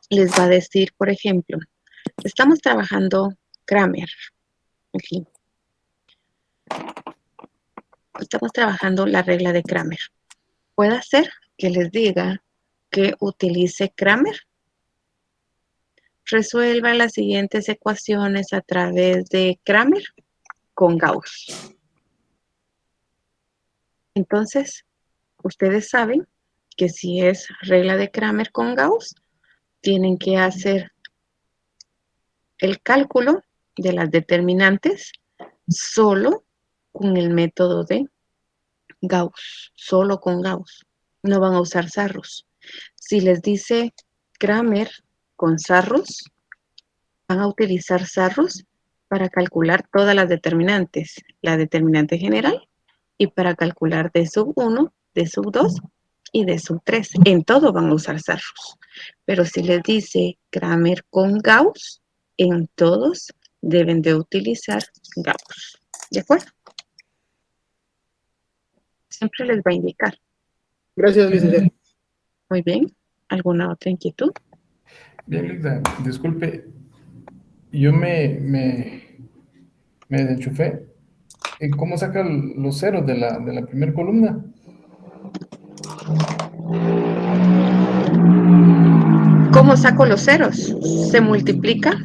les va a decir, por ejemplo, estamos trabajando Kramer. Aquí. Estamos trabajando la regla de Kramer. Puede ser que les diga que utilice Kramer. Resuelva las siguientes ecuaciones a través de Kramer con Gauss. Entonces, ustedes saben que si es regla de Kramer con Gauss, tienen que hacer el cálculo de las determinantes solo con el método de Gauss, solo con Gauss. No van a usar Sarrus. Si les dice Kramer con Sarrus, van a utilizar Sarrus para calcular todas las determinantes, la determinante general y para calcular D sub 1, D sub 2 y D sub 3. En todo van a usar Sarrus. Pero si les dice Kramer con Gauss, en todos deben de utilizar Gauss. ¿De acuerdo? Siempre les va a indicar. Gracias, licenciado. Muy bien. ¿Alguna otra inquietud? Bien, Hilda, disculpe, yo me desenchufé. ¿Cómo saca los ceros de la primera columna? ¿Cómo saco los ceros? Se multiplica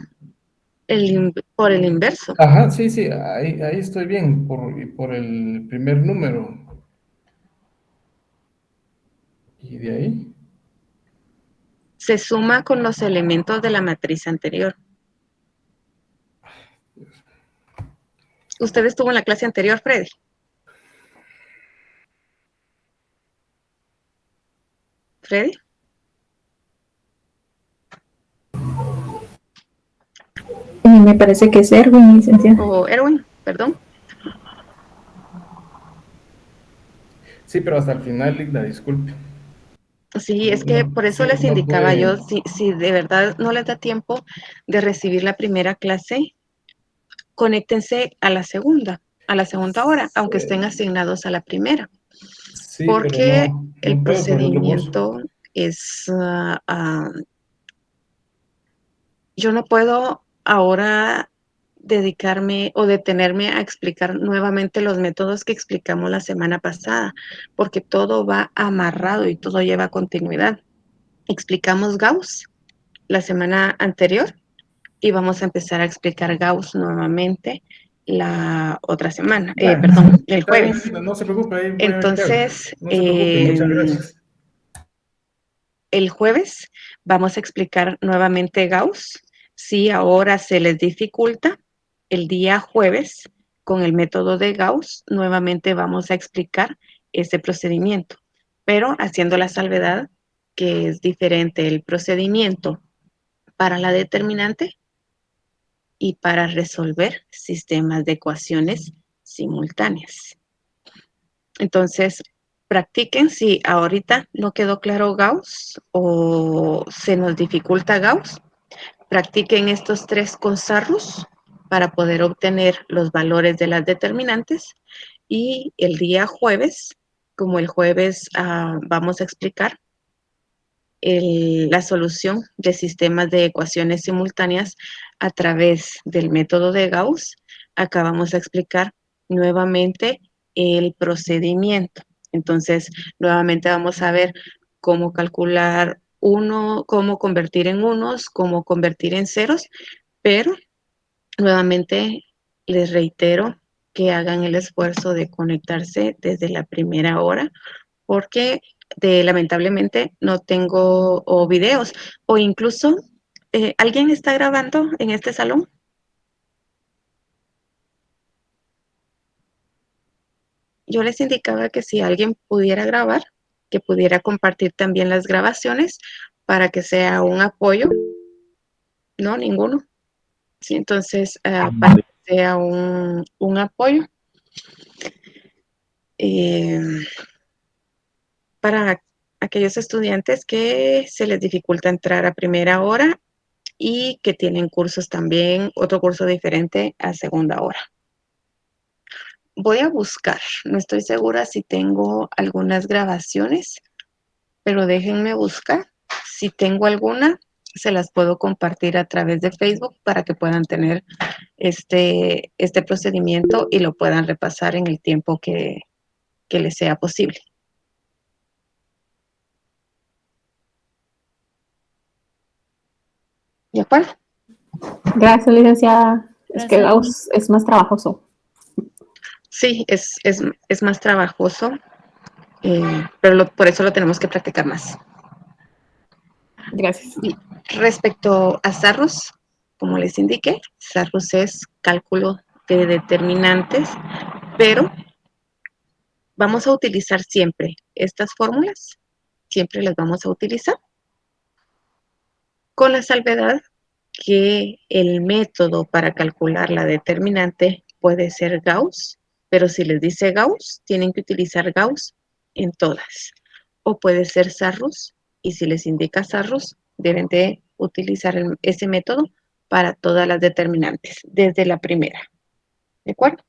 por el inverso. Ajá, sí, sí, ahí estoy bien, por el primer número. ¿Y de ahí? Se suma con los elementos de la matriz anterior. ¿Usted estuvo en la clase anterior, Freddy? ¿Freddy? Me parece que es Erwin, licenciado. ¿O Erwin? Perdón. Sí, pero hasta el final, Hilda, disculpe. Sí, es que por eso Sí, les no indicaba pude. yo, si de verdad no les da tiempo de recibir la primera clase, conéctense a la segunda hora, aunque estén asignados a la primera, Sí, pero porque el no puedo por el otro curso. procedimiento es, yo no puedo ahora dedicarme o detenerme a explicar nuevamente los métodos que explicamos la semana pasada, porque todo va amarrado y todo lleva continuidad. Explicamos Gauss la semana anterior y vamos a empezar a explicar Gauss nuevamente la otra semana, perdón, el Está bien, jueves. Hilda, no se preocupe, ahí voy a ver qué hago. Entonces, No se preocupe, muchas gracias. el jueves vamos a explicar nuevamente Gauss. Si ahora se les dificulta, el día jueves, con el método de Gauss, nuevamente vamos a explicar ese procedimiento, pero haciendo la salvedad que es diferente el procedimiento para la determinante y para resolver sistemas de ecuaciones simultáneas. Entonces, practiquen si ahorita no quedó claro Gauss o se nos dificulta Gauss, practiquen estos tres con Sarrus para poder obtener los valores de las determinantes y el día jueves, como el jueves vamos a explicar la solución de sistemas de ecuaciones simultáneas a través del método de Gauss, acá vamos a explicar nuevamente el procedimiento. Entonces, nuevamente vamos a ver cómo calcular cómo convertir en unos, cómo convertir en ceros, pero nuevamente les reitero que hagan el esfuerzo de conectarse desde la primera hora porque lamentablemente no tengo videos o incluso ¿alguien está grabando en este salón? Yo les indicaba que si alguien pudiera grabar que pudiera compartir también las grabaciones para que sea un apoyo. No, ninguno. Sí, entonces, para que sea un apoyo para aquellos estudiantes que se les dificulta entrar a primera hora y que tienen cursos también, otro curso diferente a segunda hora. Voy a buscar, no estoy segura si tengo algunas grabaciones, pero déjenme buscar. Si tengo alguna, se las puedo compartir a través de Facebook para que puedan tener este procedimiento y lo puedan repasar en el tiempo que les sea posible. ¿De acuerdo? Gracias, licenciada. Es que Gracias. Gauss es más trabajoso. Sí, es más trabajoso, pero por eso lo tenemos que practicar más. Gracias. Y respecto a Sarrus, como les indiqué, Sarrus es cálculo de determinantes, pero vamos a utilizar siempre estas fórmulas, siempre las vamos a utilizar, con la salvedad que el método para calcular la determinante puede ser Gauss, pero si les dice Gauss, tienen que utilizar Gauss en todas. O puede ser Sarrus, y si les indica Sarrus, deben de utilizar ese método para todas las determinantes, desde la primera. ¿De acuerdo?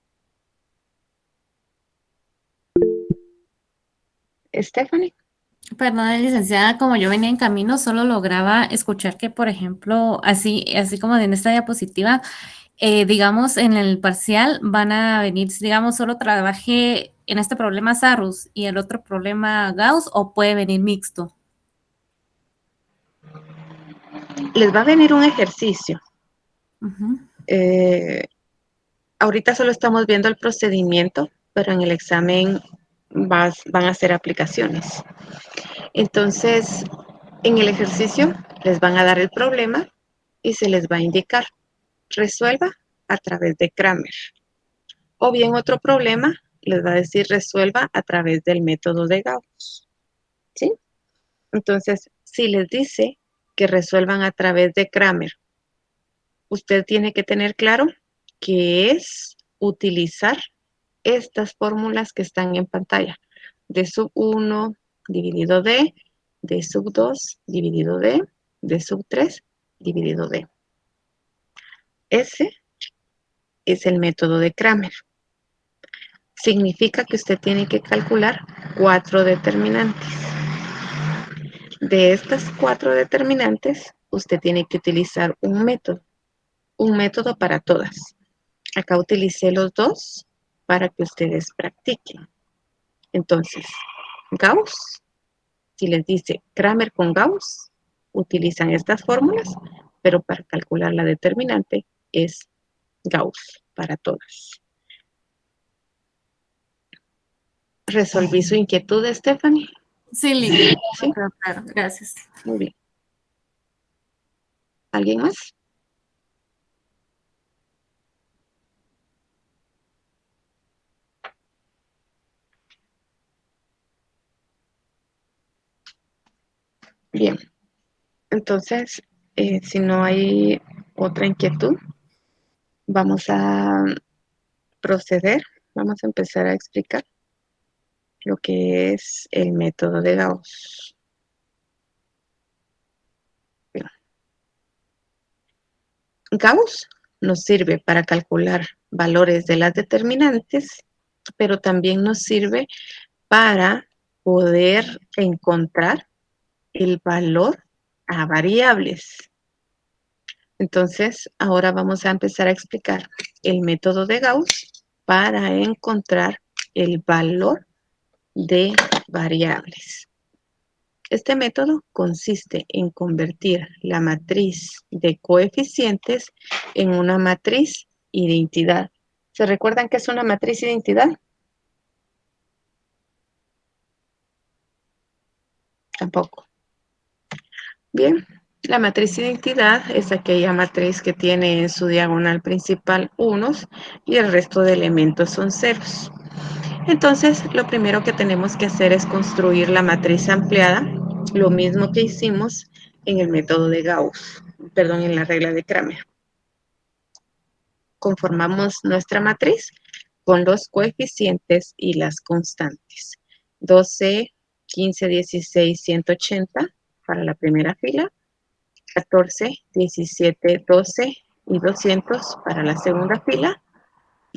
Stephanie. Perdón, licenciada, como yo venía en camino, solo lograba escuchar que, por ejemplo, así como en esta diapositiva, digamos, en el parcial van a venir, digamos, solo trabajé en este problema Sarrus y el otro problema Gauss, o puede venir mixto. Les va a venir un ejercicio. Ujú. Ahorita solo estamos viendo el procedimiento, pero en el examen van a hacer aplicaciones. Entonces, en el ejercicio les van a dar el problema y se les va a indicar, resuelva a través de Kramer. O bien otro problema les va a decir, resuelva a través del método de Gauss. ¿Sí? Entonces, si les dice que resuelvan a través de Kramer, usted tiene que tener claro que es utilizar estas fórmulas que están en pantalla. D sub 1 dividido D sub 2 dividido D sub 3 dividido D. Ese es el método de Kramer. Significa que usted tiene que calcular 4 determinantes. De estas 4 determinantes, usted tiene que utilizar un método para todas. Acá utilicé los dos para que ustedes practiquen. Entonces, Gauss, si les dice Kramer con Gauss, utilizan estas fórmulas, pero para calcular la determinante es Gauss para todas. ¿Resolví su inquietud, Stephanie? Sí, Lili. ¿Sí? Claro, gracias. Muy bien. ¿Alguien más? Bien. Entonces, si no hay otra inquietud, vamos a proceder. Vamos a empezar a explicar lo que es el método de Gauss. Bien. Gauss nos sirve para calcular valores de las determinantes, pero también nos sirve para poder encontrar el valor a variables. Entonces, ahora vamos a empezar a explicar el método de Gauss para encontrar el valor de variables. Este método consiste en convertir la matriz de coeficientes en una matriz identidad. ¿Se recuerdan qué es una matriz identidad? Tampoco. Bien, la matriz identidad es aquella matriz que tiene en su diagonal principal unos y el resto de elementos son ceros. Entonces, lo primero que tenemos que hacer es construir la matriz ampliada, lo mismo que hicimos en el método de Gauss, perdón, en la regla de Kramer. Conformamos nuestra matriz con los coeficientes y las constantes. 12, 15, 16, 180 para la primera fila, 14, 17, 12 y 200 para la segunda fila,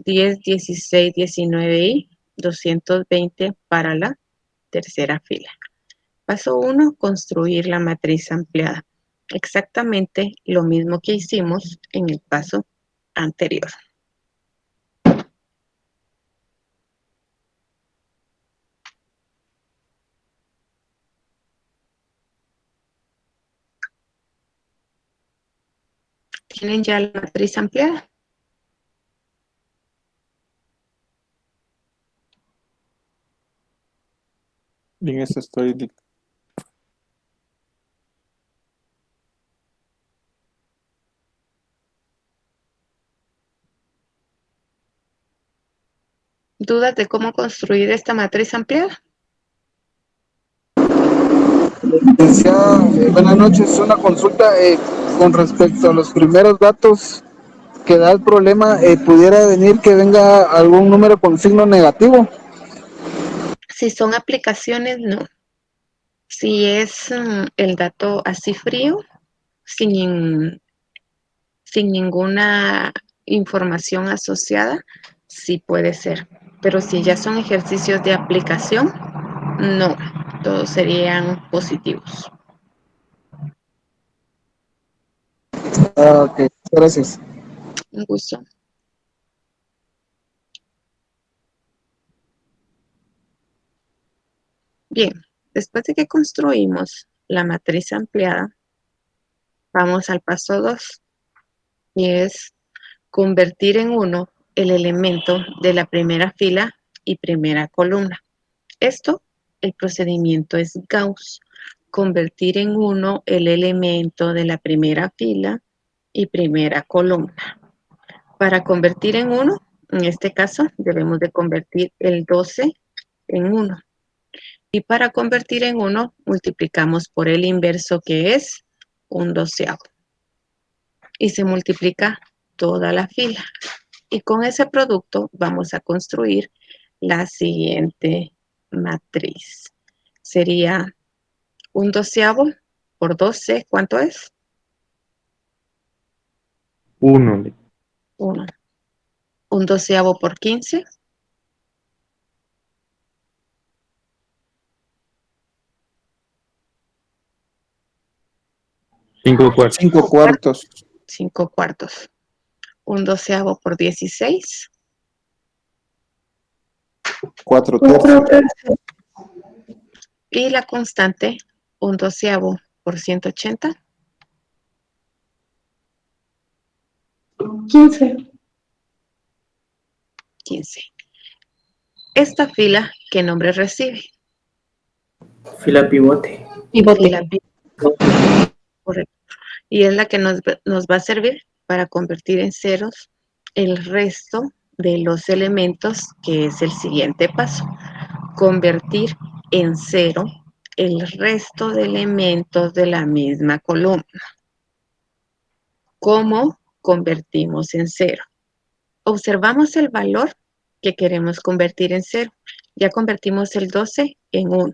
10, 16, 19 y 220 para la tercera fila. Paso 1, construir la matriz ampliada. Exactamente lo mismo que hicimos en el paso anterior. ¿Tienen ya la matriz ampliada? En eso estoy. ¿Dudas de cómo construir esta matriz ampliada? Licenciada, buenas noches. Una consulta con respecto a los primeros datos que da el problema. ¿Pudiera venir que venga algún número con signo negativo? Si son aplicaciones, no. Si es el dato así frío, sin ninguna información asociada, sí puede ser. Pero si ya son ejercicios de aplicación, no. Todos serían positivos. Ok, gracias. Un gusto. Bien, después de que construimos la matriz ampliada, vamos al paso 2, y es convertir en 1 el elemento de la primera fila y primera columna. Esto, el procedimiento es Gauss. Convertir en 1 el elemento de la primera fila y primera columna. Para convertir en 1, en este caso, debemos de convertir el 12 en 1. Y para convertir en 1, multiplicamos por el inverso, que es un doceavo. Y se multiplica toda la fila. Y con ese producto vamos a construir la siguiente matriz. Sería un doceavo por 12, ¿cuánto es? 1. 1. Un doceavo por 15. 5 cuartos. 5 cuartos. 5 cuartos. Un doceavo por 16. 4 tercios. Y la constante, un doceavo por 180. 15. 15. Esta fila, ¿qué nombre recibe? Fila pivote. Fila pivote. Correcto. Y es la que nos va a servir para convertir en ceros el resto de los elementos, que es el siguiente paso. Convertir en 0 el resto de elementos de la misma columna. ¿Cómo convertimos en 0? Observamos el valor que queremos convertir en 0. Ya convertimos el 12 en 1.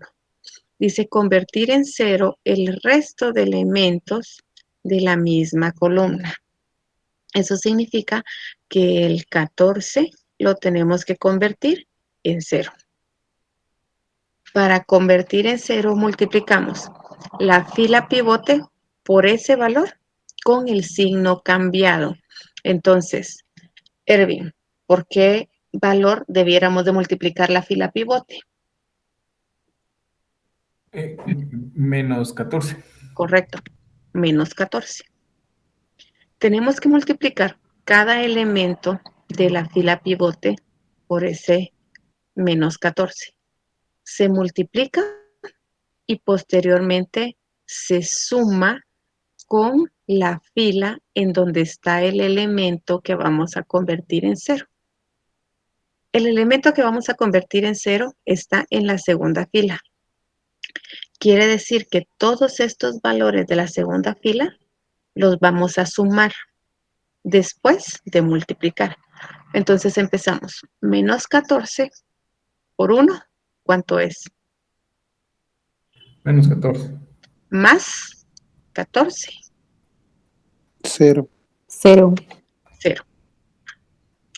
Dice convertir en 0 el resto de elementos de la misma columna. Eso significa que el 14 lo tenemos que convertir en 0. Para convertir en 0 multiplicamos la fila pivote por ese valor con el signo cambiado. Entonces, Erwin, ¿por qué valor debiéramos de multiplicar la fila pivote? Menos 14. Correcto, menos 14. Tenemos que multiplicar cada elemento de la fila pivote por ese menos 14. Se multiplica y posteriormente se suma con la fila en donde está el elemento que vamos a convertir en 0. El elemento que vamos a convertir en 0 está en la segunda fila. Quiere decir que todos estos valores de la segunda fila los vamos a sumar después de multiplicar. Entonces empezamos. Menos 14 por 1, ¿cuánto es? Menos 14. Más 14. 0. 0. 0.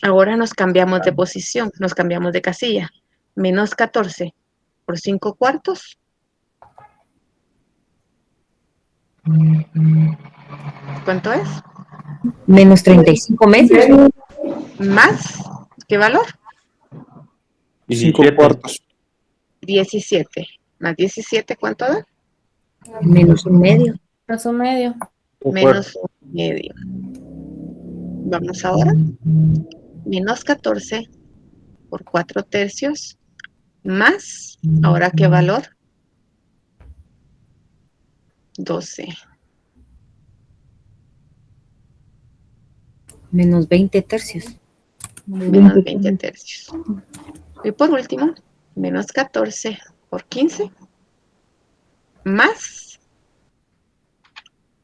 Ahora nos cambiamos de posición, nos cambiamos de casilla. Menos 14 por 5 cuartos. ¿Cuánto es? Menos 35 metros. Más, ¿qué valor? 5 17. cuartos. 17. Más 17, ¿cuánto da? Menos un medio. Más un medio. Un Menos cuarto. un medio. Vamos ahora. Menos 14 por 4 tercios. Más, ¿ahora qué valor? 12. Menos 20 tercios. Menos 20 tercios. Y por último, menos 14 por 15. Más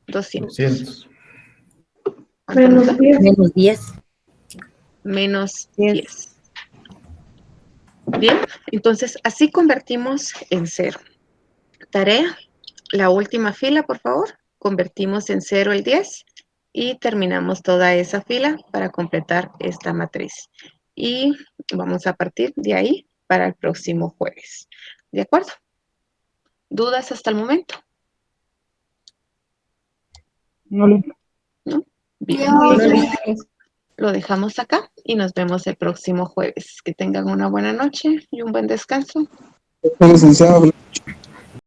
200. 200. ¿Cuánto nos da? Menos 10. Menos 10. Menos 10. Bien, entonces así convertimos en 0. Tarea, la última fila, por favor. Convertimos en 0 el 10 y terminamos toda esa fila para completar esta matriz. Y vamos a partir de ahí para el próximo jueves. ¿De acuerdo? ¿Dudas hasta el momento? No le- ¿No? Bien. Lo dejamos acá y nos vemos el próximo jueves. Que tengan una buena noche y un buen descanso. Licenciado.